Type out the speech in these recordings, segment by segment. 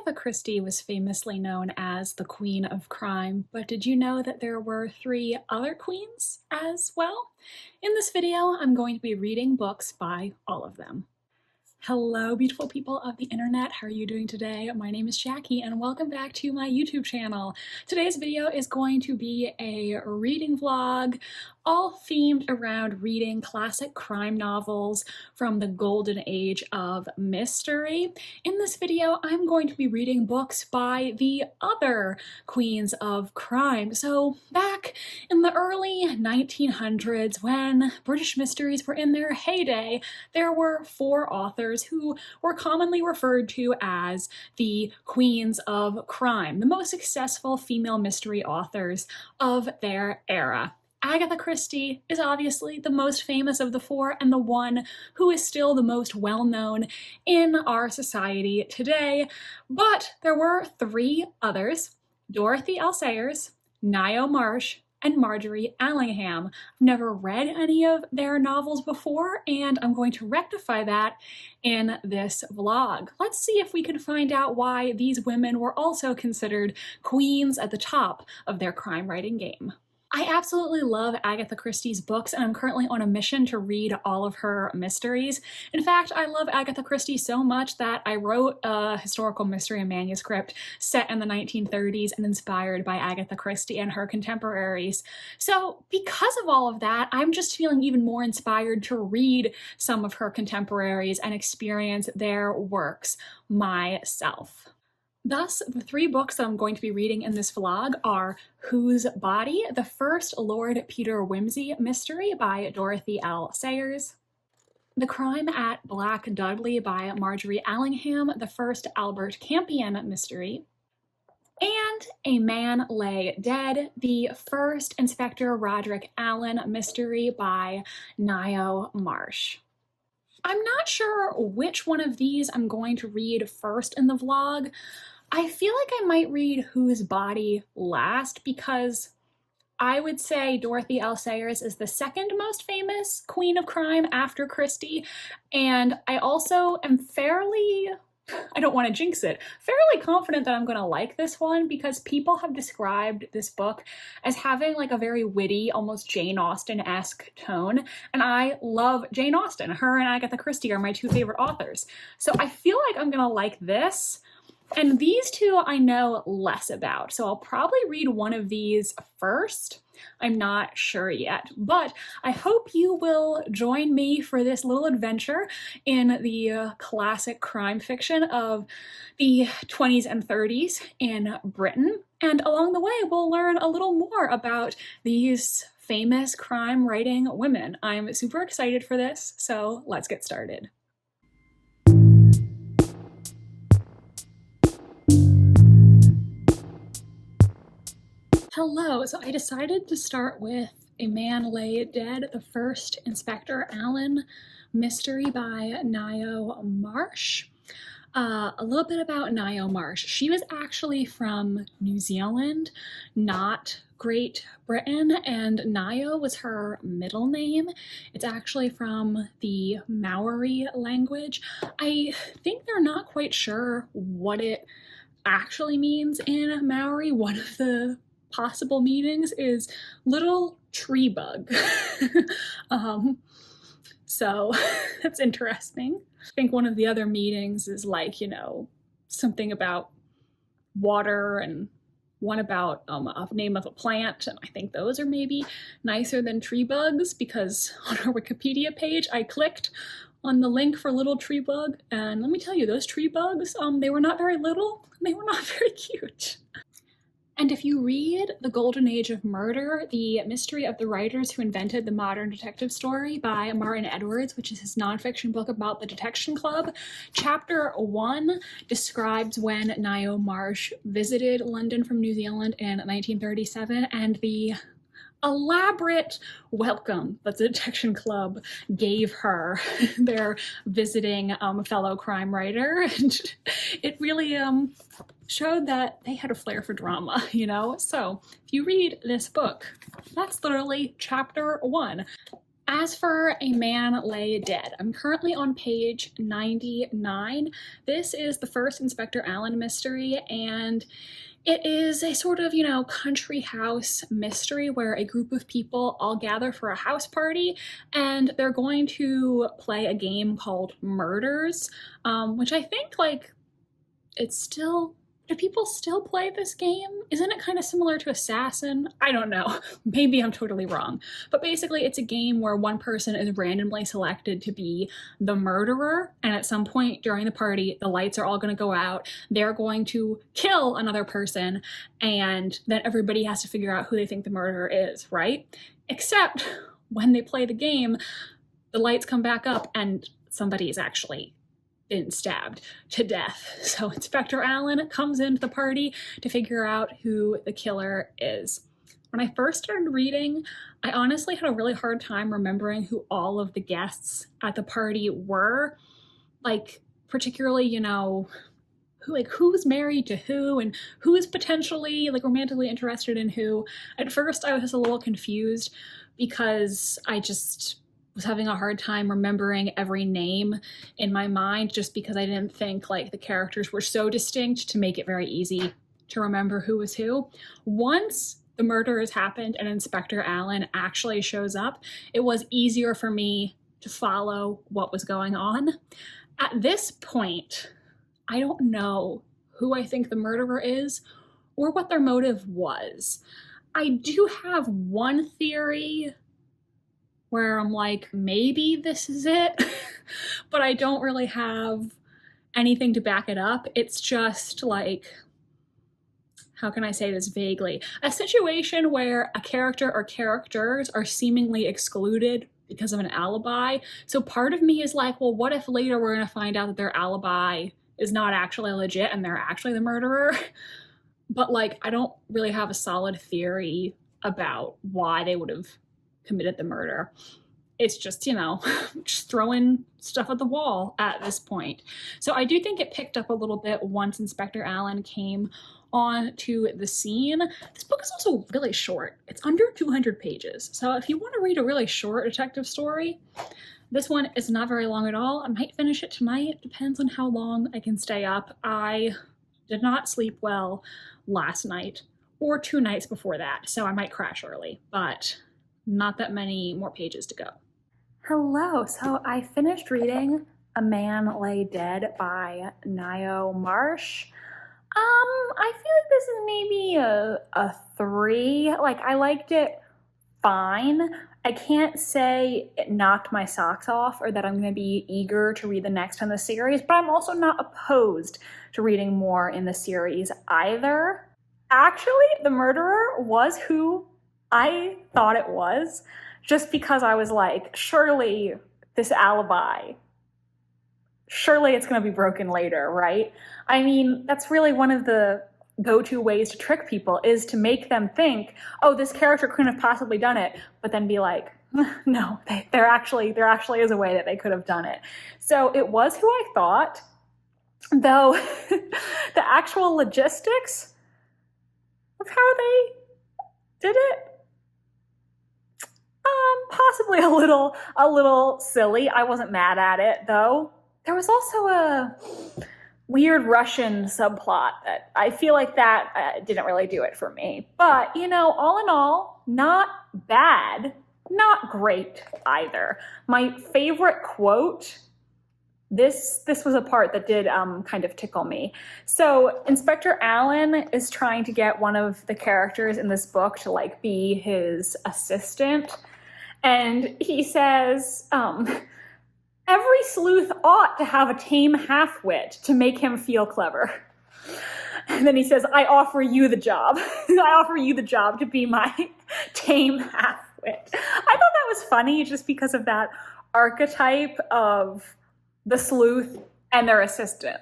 Agatha Christie was famously known as the Queen of Crime, but did you know that there were 3 other queens as well? In this video, I'm going to be reading books by all of them. Hello, beautiful people of the internet. How are you doing today? My name is Jackie, and welcome back to my YouTube channel. Today's video is going to be a reading vlog, all themed around reading classic crime novels from the golden age of mystery. In this video, I'm going to be reading books by the other queens of crime. So back in the early 1900s, when British mysteries were in their heyday, there were 4 authors who were commonly referred to as the queens of crime, the most successful female mystery authors of their era. Agatha Christie is obviously the most famous of the 4 and the one who is still the most well-known in our society today, but there were 3 others: Dorothy L. Ngaio Marsh, and Margery Allingham. I've never read any of their novels before, and I'm going to rectify that in this vlog. Let's see if we can find out why these women were also considered queens at the top of their crime writing game. I absolutely love Agatha Christie's books, and I'm currently on a mission to read all of her mysteries. In fact, I love Agatha Christie so much that I wrote a historical mystery manuscript set in the 1930s and inspired by Agatha Christie and her contemporaries. So because of all of that, I'm just feeling even more inspired to read some of her contemporaries and experience their works myself. Thus, the 3 books that I'm going to be reading in this vlog are Whose Body? The First Lord Peter Wimsey Mystery by Dorothy L. Sayers, The Crime at Black Dudley by Margery Allingham, the first Albert Campion mystery, and A Man Lay Dead, the first Inspector Roderick Allen mystery by Ngaio Marsh. I'm not sure which one of these I'm going to read first in the vlog. I feel like I might read Whose Body last because I would say Dorothy L. Sayers is the second most famous queen of crime after Christie, and I also am I don't want to jinx it, fairly confident that I'm going to like this one because people have described this book as having like a very witty, almost Jane Austen-esque tone, and I love Jane Austen. Her and Agatha Christie are my 2 favorite authors. So I feel like I'm going to like this. And these 2 I know less about, so I'll probably read one of these first. I'm not sure yet, but I hope you will join me for this little adventure in the classic crime fiction of the 20s and 30s in Britain. And along the way, we'll learn a little more about these famous crime writing women. I'm super excited for this, so let's get started. Hello, so I decided to start with A Man Lay Dead, the first Inspector Allen mystery by Ngaio Marsh. A little bit about Ngaio Marsh. She was actually from New Zealand, not Great Britain, and Ngaio was her middle name. It's actually from the Maori language. I think they're not quite sure what it actually means in Maori. One of the possible meanings is little tree bug. So that's interesting. I think one of the other meanings is like, something about water, and one about a name of a plant, and I think those are maybe nicer than tree bugs because on our Wikipedia page I clicked on the link for little tree bug, and let me tell you, those tree bugs, they were not very little, and they were not very cute. And if you read The Golden Age of Murder, the mystery of the writers who invented the modern detective story by Martin Edwards, which is his nonfiction book about the Detection Club, Chapter 1 describes when Ngaio Marsh visited London from New Zealand in 1937 and the elaborate welcome that the Detection Club gave her, their visiting fellow crime writer. And it really showed that they had a flair for drama, So if you read this book, that's literally chapter 1. As for A Man Lay Dead, I'm currently on page 99. This is the first Inspector Allen mystery, and it is a sort of, country house mystery where a group of people all gather for a house party, and they're going to play a game called Murders, which I think, it's still... Do people still play this game? Isn't it kind of similar to Assassin? I don't know. Maybe I'm totally wrong. But basically, it's a game where one person is randomly selected to be the murderer, and at some point during the party, the lights are all going to go out. They're going to kill another person, and then everybody has to figure out who they think the murderer is, right? Except when they play the game, the lights come back up and somebody is actually been stabbed to death. So Inspector Allen comes into the party to figure out who the killer is. When I first started reading, I honestly had a really hard time remembering who all of the guests at the party were. Particularly, who's married to who and who is potentially romantically interested in who. At first I was just a little confused because I just was having a hard time remembering every name in my mind, just because I didn't think the characters were so distinct to make it very easy to remember who was who. Once the murder has happened and Inspector Allen actually shows up, it was easier for me to follow what was going on. At this point, I don't know who I think the murderer is or what their motive was. I do have one theory where I'm maybe this is it, but I don't really have anything to back it up. It's just how can I say this vaguely? A situation where a character or characters are seemingly excluded because of an alibi. So part of me is well, what if later we're gonna find out that their alibi is not actually legit and they're actually the murderer? But I don't really have a solid theory about why they would have committed the murder. It's just, just throwing stuff at the wall at this point. So I do think it picked up a little bit once Inspector Allen came on to the scene. This book is also really short. It's under 200 pages. So if you want to read a really short detective story, this one is not very long at all. I might finish it tonight. It depends on how long I can stay up. I did not sleep well last night or 2 nights before that, so I might crash early, but not that many more pages to go. Hello, so I finished reading A Man Lay Dead by Ngaio Marsh. I feel this is maybe a 3. I liked it fine. I can't say it knocked my socks off or that I'm going to be eager to read the next in the series, but I'm also not opposed to reading more in the series either. Actually, the murderer was who I thought it was, just because I was surely this alibi, surely it's going to be broken later, right? I mean, that's really one of the go-to ways to trick people, is to make them think, oh, this character couldn't have possibly done it, but then be no, there actually is a way that they could have done it. So it was who I thought, though the actual logistics of how they did it, possibly a little silly. I wasn't mad at it, though. There was also a weird Russian subplot that I feel that didn't really do it for me. But, all in all, not bad, not great either. My favorite quote, this was a part that did kind of tickle me. So Inspector Allen is trying to get one of the characters in this book to be his assistant. And he says, every sleuth ought to have a tame half-wit to make him feel clever. And then he says, I offer you the job. I offer you the job to be my tame half-wit. I thought that was funny just because of that archetype of the sleuth and their assistant.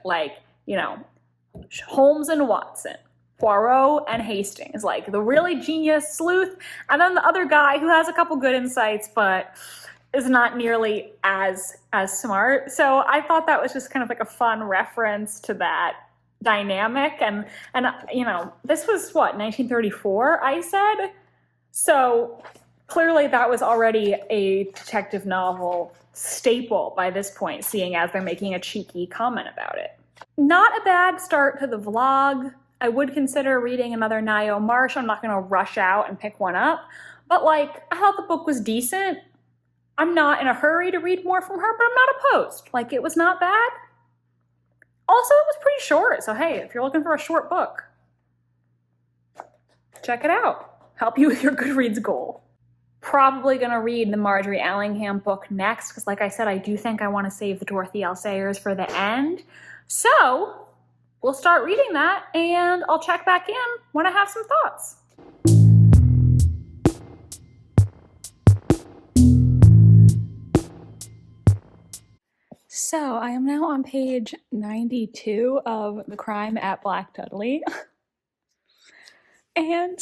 Holmes and Watson, Poirot and Hastings, the really genius sleuth, and then the other guy who has a couple good insights, but is not nearly as smart. So I thought that was just kind of a fun reference to that dynamic. And this was 1934, I said? So Clearly that was already a detective novel staple by this point, seeing as they're making a cheeky comment about it. Not a bad start to the vlog. I would consider reading another Ngaio Marsh. I'm not going to rush out and pick one up, but like, I thought the book was decent. I'm not in a hurry to read more from her, but I'm not opposed. Like, it was not bad. Also, it was pretty short, so hey, if you're looking for a short book, check it out. Help you with your Goodreads goal. Probably gonna read the Margery Allingham book next, because like I said, I do think I want to save the Dorothy L Sayers for the end. So we'll start reading that, and I'll check back in when I have some thoughts. So I am now on page 92 of The Crime at Black Dudley. And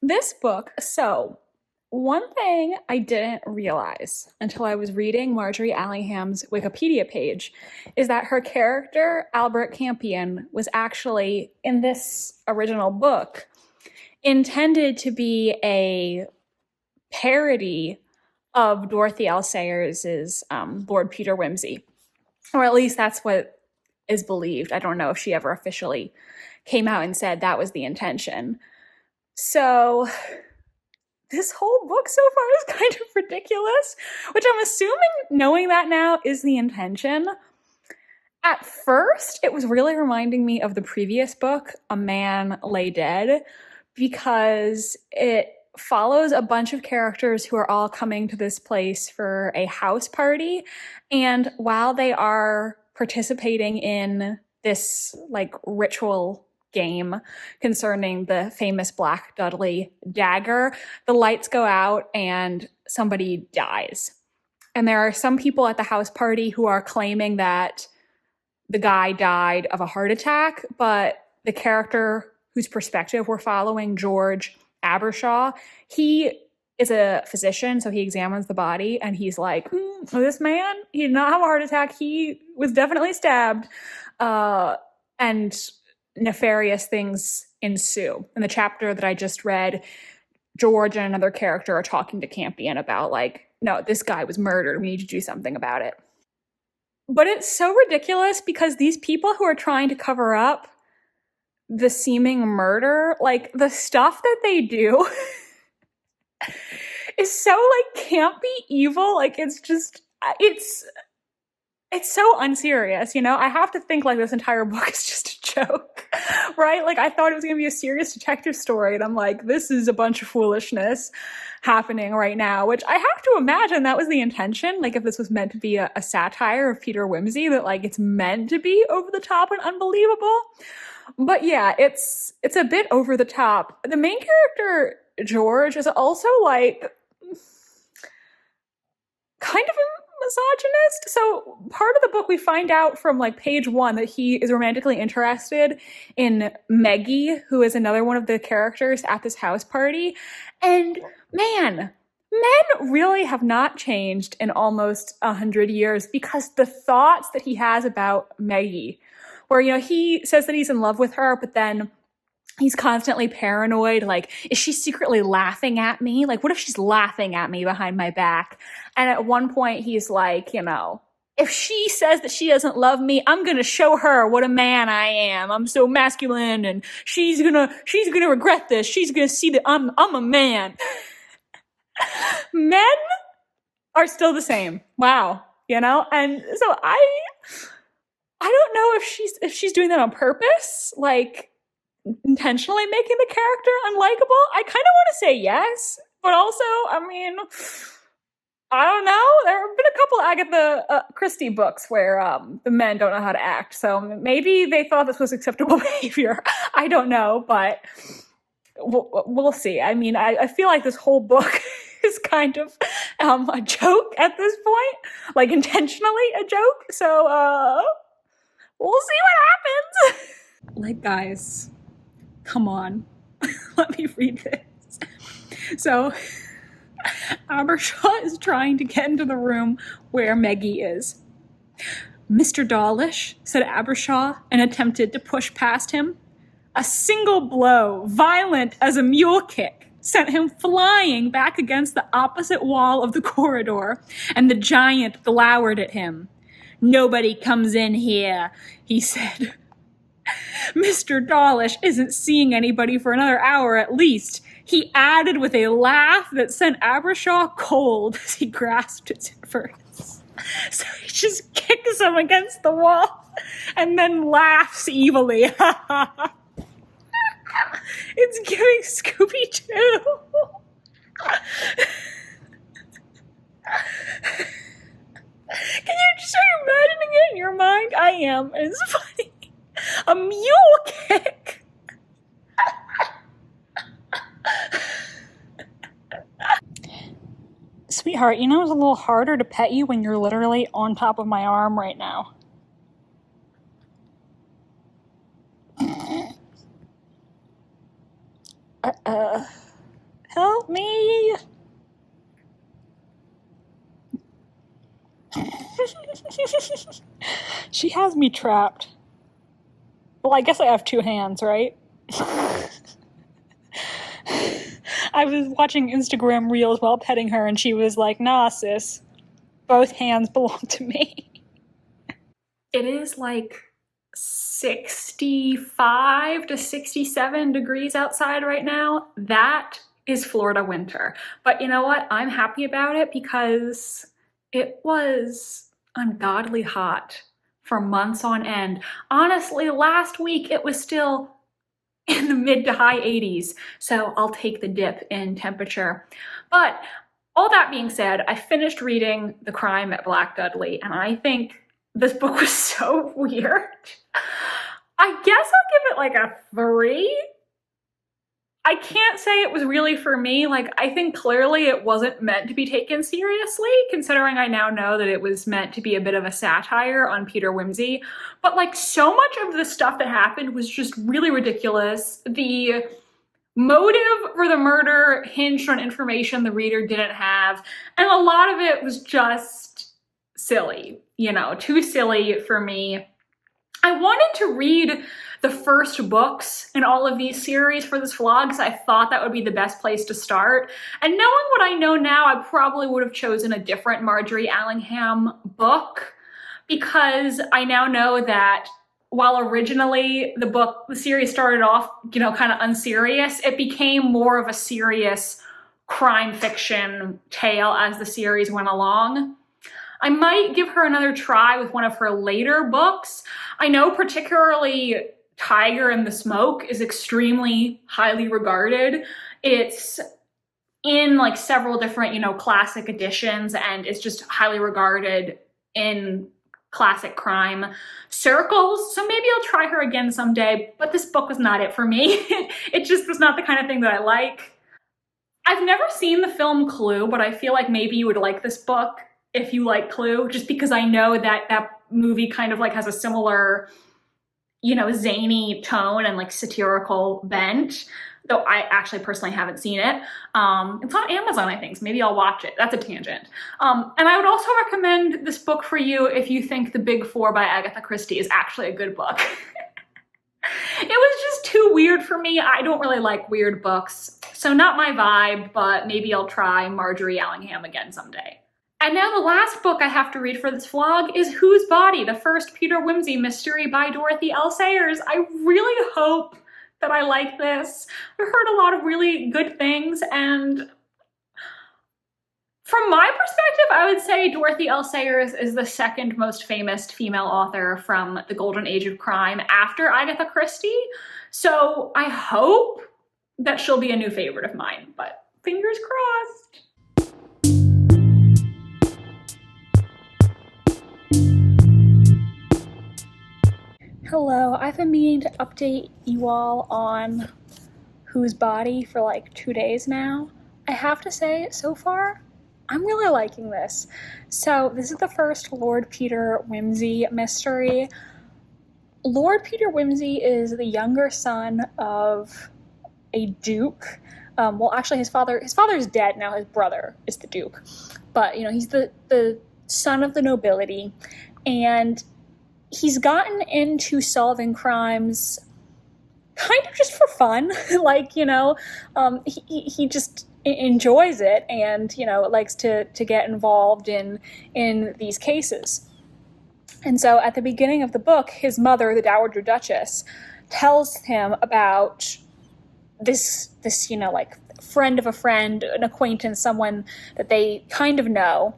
this book, so one thing I didn't realize until I was reading Margery Allingham's Wikipedia page is that her character, Albert Campion, was actually, in this original book, intended to be a parody of Dorothy L. Sayers' Lord Peter Wimsey. Or at least that's what is believed. I don't know if she ever officially came out and said that was the intention. So this whole book so far is kind of ridiculous, which I'm assuming, knowing that now, is the intention. At first, it was really reminding me of the previous book, A Man Lay Dead, because it follows a bunch of characters who are all coming to this place for a house party. And while they are participating in this like ritual game concerning the famous Black Dudley dagger, the lights go out and somebody dies. And there are some people at the house party who are claiming that the guy died of a heart attack, but the character whose perspective we're following, George Abershaw, he is a physician, so he examines the body and he's like, this man, he did not have a heart attack. He was definitely stabbed. And nefarious things ensue. In the chapter that I just read, George and another character are talking to Campion about like, no, this guy was murdered. We need to do something about it. But it's so ridiculous because these people who are trying to cover up the seeming murder, like the stuff that they do is so like campy evil. Like it's so unserious, you know? I have to think like this entire book is just a joke, right? Like I thought it was gonna be a serious detective story and I'm like, this is a bunch of foolishness happening right now, which I have to imagine that was the intention. Like if this was meant to be a satire of Peter Wimsey, that like it's meant to be over the top and unbelievable. But yeah, it's a bit over the top. The main character, George, is also like kind of a misogynist. So part of the book we find out from like page 1 that he is romantically interested in Meggie, who is another one of the characters at this house party. And man, men really have not changed in almost 100 years, because the thoughts that he has about Meggie, where, you know, he says that he's in love with her, but then he's constantly paranoid. Like, is she secretly laughing at me? Like, what if she's laughing at me behind my back? And at one point he's like, you know, if she says that she doesn't love me, I'm going to show her what a man I am. I'm so masculine and she's going to regret this. She's going to see that I'm a man. Men are still the same. Wow. You know? And so I don't know if she's doing that on purpose, like intentionally making the character unlikable. I kind of want to say yes, but also, I mean, I don't know. There have been a couple of Agatha Christie books where the men don't know how to act, so maybe they thought this was acceptable behavior. I don't know, but we'll see. I mean, I feel like this whole book is kind of a joke at this point, like intentionally a joke. So we'll see what happens. Like, guys, come on. Let me read this. So Abershaw is trying to get into the room where Meggie is. Mr. Dawlish, said Abershaw, and attempted to push past him. A single blow, violent as a mule kick, sent him flying back against the opposite wall of the corridor, and the giant glowered at him. "Nobody comes in here," he said. "Mr. Dawlish isn't seeing anybody for another hour at least," he added with a laugh that sent Abershaw cold as he grasped its inverse. So he just kicks him against the wall and then laughs evilly. It's giving Scooby-Doo. Are you imagining it in your mind? I am. It's funny. A mule kick. Sweetheart, you know it's a little harder to pet you when you're literally on top of my arm right now. Help me. She has me trapped. Well, I guess I have two hands, right? I was watching Instagram Reels while petting her, and she was like, "Nah, sis, both hands belong to me." It is like 65 to 67 degrees outside right now. That is Florida winter. But you know what? I'm happy about it because it was ungodly hot for months on end. Honestly, last week it was still in the mid to high 80s, so I'll take the dip in temperature. But all that being said, I finished reading The Crime at Black Dudley, and I think this book was so weird. I guess I'll give it like a 3. I can't say it was really for me. Like, I think clearly it wasn't meant to be taken seriously, considering I now know that it was meant to be a bit of a satire on Peter Wimsey. But like, so much of the stuff that happened was just really ridiculous. The motive for the murder hinged on information the reader didn't have, and a lot of it was just silly, you know, too silly for me. I wanted to read the first books in all of these series for this vlog because I thought that would be the best place to start. And knowing what I know now, I probably would have chosen a different Margery Allingham book, because I now know that while originally the series started off, you know, kind of unserious, it became more of a serious crime fiction tale as the series went along. I might give her another try with one of her later books. I know particularly Tiger and the Smoke is extremely highly regarded. It's in like several different, you know, classic editions, and it's just highly regarded in classic crime circles. So maybe I'll try her again someday, but this book was not it for me. It just was not the kind of thing that I like. I've never seen the film Clue, but I feel like maybe you would like this book if you like Clue, just because I know that that movie kind of like has a similar, you know, zany tone and like satirical bent, though I actually personally haven't seen it. It's on Amazon, I think, so maybe I'll watch it. That's a tangent. And I would also recommend this book for you if you think The Big Four by Agatha Christie is actually a good book. It was just too weird for me. I don't really like weird books, so not my vibe, but maybe I'll try Margery Allingham again someday. And now the last book I have to read for this vlog is Whose Body? The First Peter Wimsey Mystery by Dorothy L. Sayers. I really hope that I like this. I've heard a lot of really good things, and from my perspective, I would say Dorothy L. Sayers is the second most famous female author from the golden age of crime after Agatha Christie. So I hope that she'll be a new favorite of mine, but fingers crossed. Hello, I've been meaning to update you all on Whose Body for like 2 days now. I have to say, so far, I'm really liking this. So this is the first Lord Peter Wimsey mystery. Lord Peter Wimsey is the younger son of a duke. Well, actually his father's dead now, his brother is the duke. But, you know, he's the son of the nobility, and he's gotten into solving crimes kind of just for fun. Like, he just enjoys it and, likes to get involved in these cases. And so at the beginning of the book, his mother, the Dowager Duchess, tells him about this, like friend of a friend, an acquaintance, someone that they kind of know.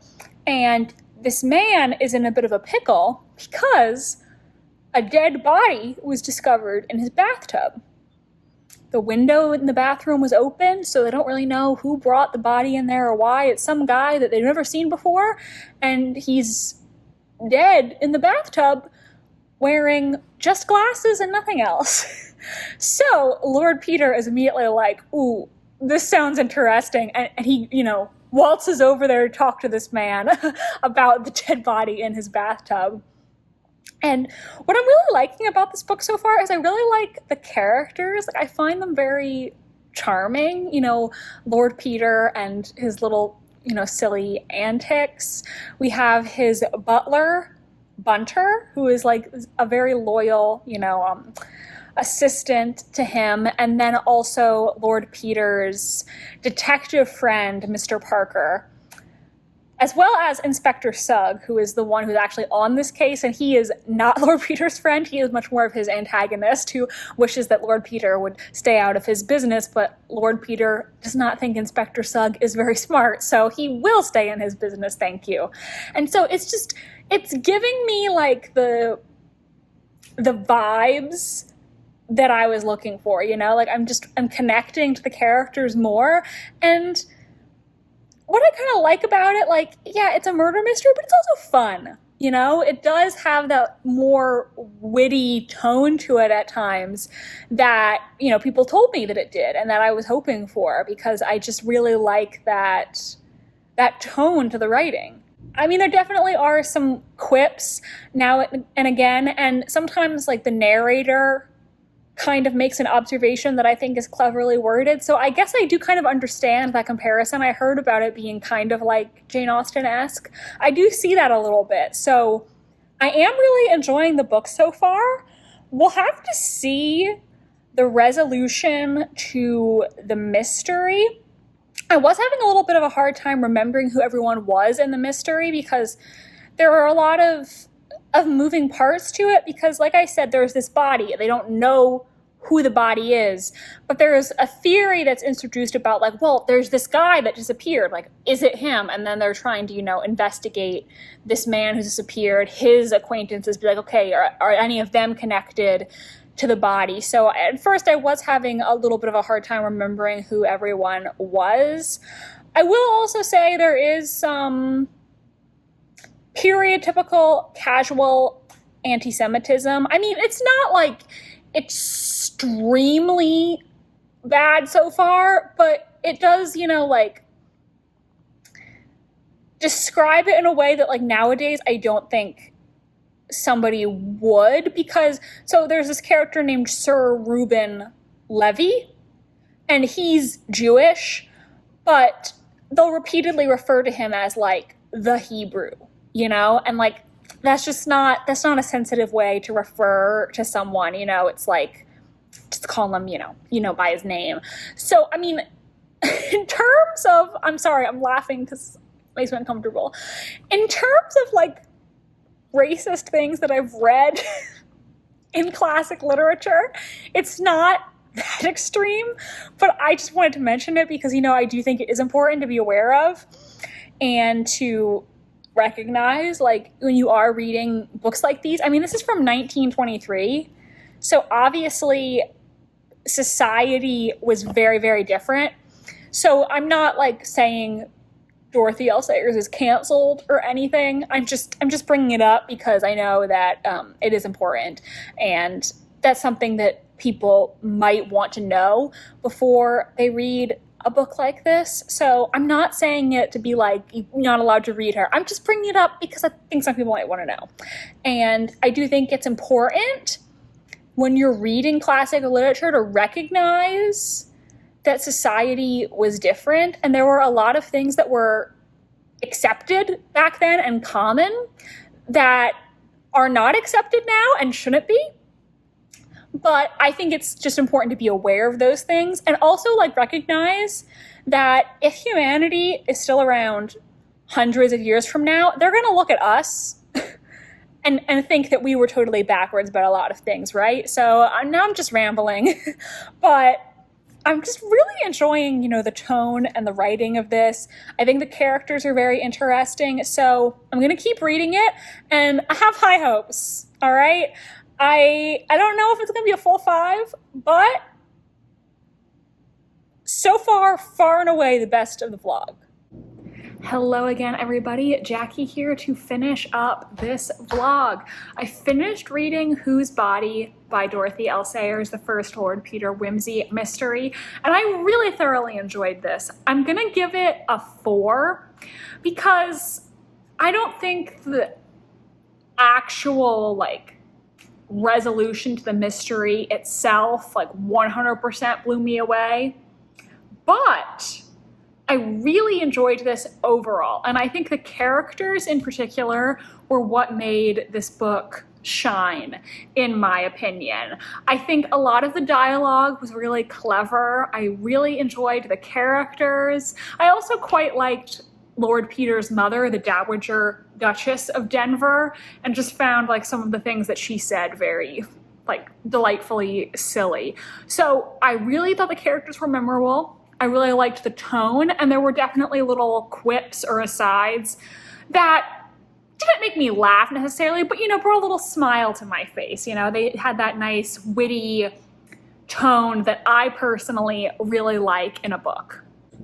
And this man is in a bit of a pickle because a dead body was discovered in his bathtub. The window in the bathroom was open, so they don't really know who brought the body in there or why. It's some guy that they've never seen before, and he's dead in the bathtub wearing just glasses and nothing else. So Lord Peter is immediately like, ooh, this sounds interesting. And he, waltzes over there to talk to this man about the dead body in his bathtub. And what I'm really liking about this book so far is I really like the characters. Like, I find them very charming, Lord Peter and his little, silly antics. We have his butler, Bunter, who is like a very loyal, assistant to him. And then also Lord Peter's detective friend, Mr. Parker, as well as Inspector Sugg, who is the one who's actually on this case, and he is not Lord Peter's friend. He is much more of his antagonist, who wishes that Lord Peter would stay out of his business, but Lord Peter does not think Inspector Sugg is very smart, so he will stay in his business, thank you. And so it's giving me like the vibes that I was looking for, like I'm connecting to the characters more. And what I kind of like about it, like, yeah, it's a murder mystery, but it's also fun. It does have that more witty tone to it at times that, people told me that it did and that I was hoping for, because I just really like that tone to the writing. I mean, there definitely are some quips now and again, and sometimes like the narrator kind of makes an observation that I think is cleverly worded. So I guess I do kind of understand that comparison. I heard about it being kind of like Jane Austen-esque. I do see that a little bit. So I am really enjoying the book so far. We'll have to see the resolution to the mystery. I was having a little bit of a hard time remembering who everyone was in the mystery because there were a lot of moving parts to it, because like I said, there's this body. They don't know who the body is, but there's a theory that's introduced about like, well, there's this guy that disappeared. Like, is it him? And then they're trying to, investigate this man who disappeared. His acquaintances be like, okay, are any of them connected to the body? So at first I was having a little bit of a hard time remembering who everyone was. I will also say there is some period typical casual anti-Semitism. I mean, it's not like extremely bad so far, but it does, describe it in a way that like nowadays I don't think somebody would, because so there's this character named Sir Reuben Levy, and he's Jewish, but they'll repeatedly refer to him as like the Hebrew, and like that's not a sensitive way to refer to someone, it's like just call him, by his name. So I mean, in terms of, I'm sorry, I'm laughing because it makes me uncomfortable. In terms of like racist things that I've read in classic literature, it's not that extreme, but I just wanted to mention it because, I do think it is important to be aware of and to recognize, like, when you are reading books like these. I mean, this is from 1923, so obviously society was very, very different. So I'm not like saying Dorothy L. Sayers is canceled or anything. I'm just bringing it up because I know that it is important, and that's something that people might want to know before they read a book like this. So I'm not saying it to be like you're not allowed to read her. I'm just bringing it up because I think some people might want to know. And I do think it's important when you're reading classic literature to recognize that society was different, and there were a lot of things that were accepted back then and common that are not accepted now and shouldn't be. But I think it's just important to be aware of those things and also like recognize that if humanity is still around hundreds of years from now, they're going to look at us and think that we were totally backwards about a lot of things, right? So now I'm just rambling, but I'm just really enjoying, you know, the tone and the writing of this. I think the characters are very interesting, so I'm going to keep reading it, and I have high hopes, all right? I don't know if it's going to be a full 5, but so far, far and away the best of the vlog. Hello again, everybody. Jackie here to finish up this vlog. I finished reading Whose Body by Dorothy L. Sayers, the first Lord Peter Wimsey mystery, and I really thoroughly enjoyed this. I'm gonna give it a 4 because I don't think the actual like resolution to the mystery itself like 100% blew me away, but I really enjoyed this overall, and I think the characters in particular were what made this book shine, in my opinion. I think a lot of the dialogue was really clever. I really enjoyed the characters. I also quite liked Lord Peter's mother, the Dowager Duchess of Denver, and just found like some of the things that she said very like delightfully silly. So I really thought the characters were memorable. I really liked the tone, and there were definitely little quips or asides that didn't make me laugh necessarily, but, you know, brought a little smile to my face. You know, they had that nice, witty tone that I personally really like in a book.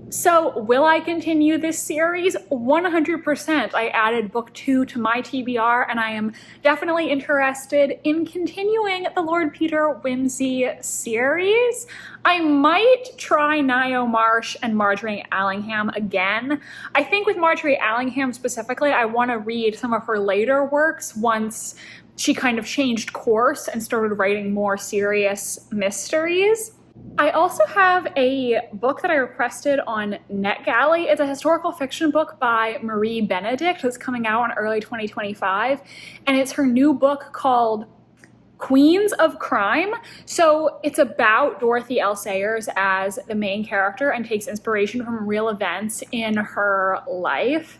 So will I continue this series? 100%. I added book 2 to my TBR, and I am definitely interested in continuing the Lord Peter Wimsey series. I might try Ngaio Marsh and Margery Allingham again. I think with Margery Allingham specifically, I want to read some of her later works once she kind of changed course and started writing more serious mysteries. I also have a book that I requested on NetGalley. It's a historical fiction book by Marie Benedict that's coming out in early 2025, and it's her new book called Queens of Crime. So it's about Dorothy L. Sayers as the main character and takes inspiration from real events in her life.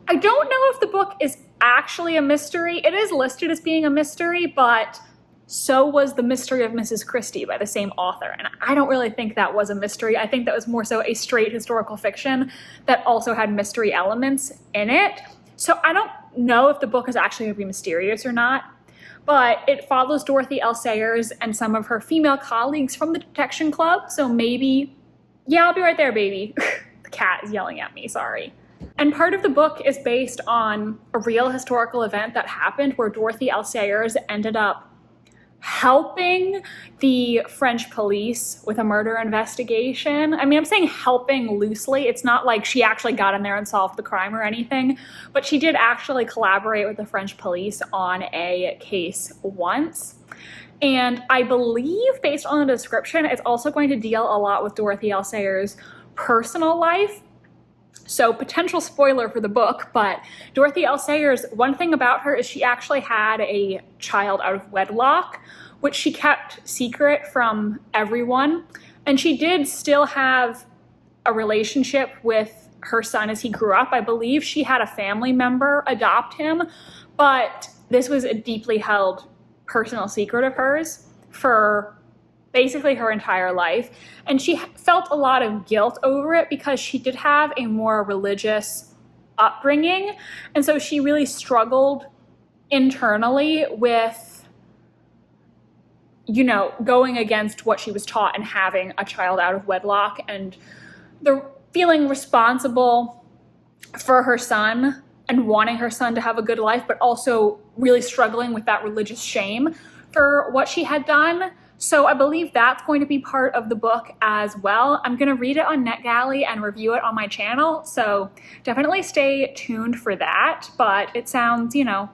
I don't know if the book is actually a mystery. It is listed as being a mystery, but so was The Mystery of Mrs. Christie by the same author, and I don't really think that was a mystery. I think that was more so a straight historical fiction that also had mystery elements in it. So I don't know if the book is actually going to be mysterious or not, but it follows Dorothy L. Sayers and some of her female colleagues from the Detection Club, so maybe, yeah, I'll be right there, baby. The cat is yelling at me, sorry. And part of the book is based on a real historical event that happened where Dorothy L. Sayers ended up helping the French police with a murder investigation. I mean, I'm saying helping loosely. It's not like she actually got in there and solved the crime or anything, but she did actually collaborate with the French police on a case once. And I believe, based on the description, it's also going to deal a lot with Dorothy L. Sayers' personal life. So potential spoiler for the book, but Dorothy L. Sayers, one thing about her is she actually had a child out of wedlock, which she kept secret from everyone. And she did still have a relationship with her son as he grew up. I believe she had a family member adopt him, but this was a deeply held personal secret of hers for basically her entire life, and she felt a lot of guilt over it because she did have a more religious upbringing, and so she really struggled internally with, you know, going against what she was taught and having a child out of wedlock and the feeling responsible for her son and wanting her son to have a good life, but also really struggling with that religious shame for what she had done. So I believe that's going to be part of the book as well. I'm going to read it on NetGalley and review it on my channel, so definitely stay tuned for that. But it sounds, you know,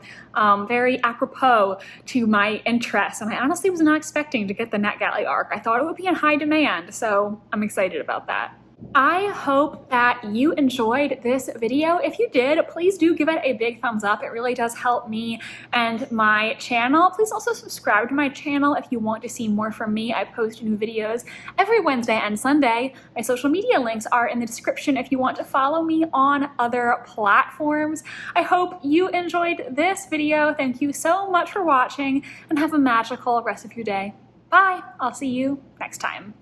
very apropos to my interests, and I honestly was not expecting to get the NetGalley arc. I thought it would be in high demand, so I'm excited about that. I hope that you enjoyed this video. If you did, please do give it a big thumbs up. It really does help me and my channel. Please also subscribe to my channel if you want to see more from me. I post new videos every Wednesday and Sunday. My social media links are in the description if you want to follow me on other platforms. I hope you enjoyed this video. Thank you so much for watching and have a magical rest of your day. Bye! I'll see you next time.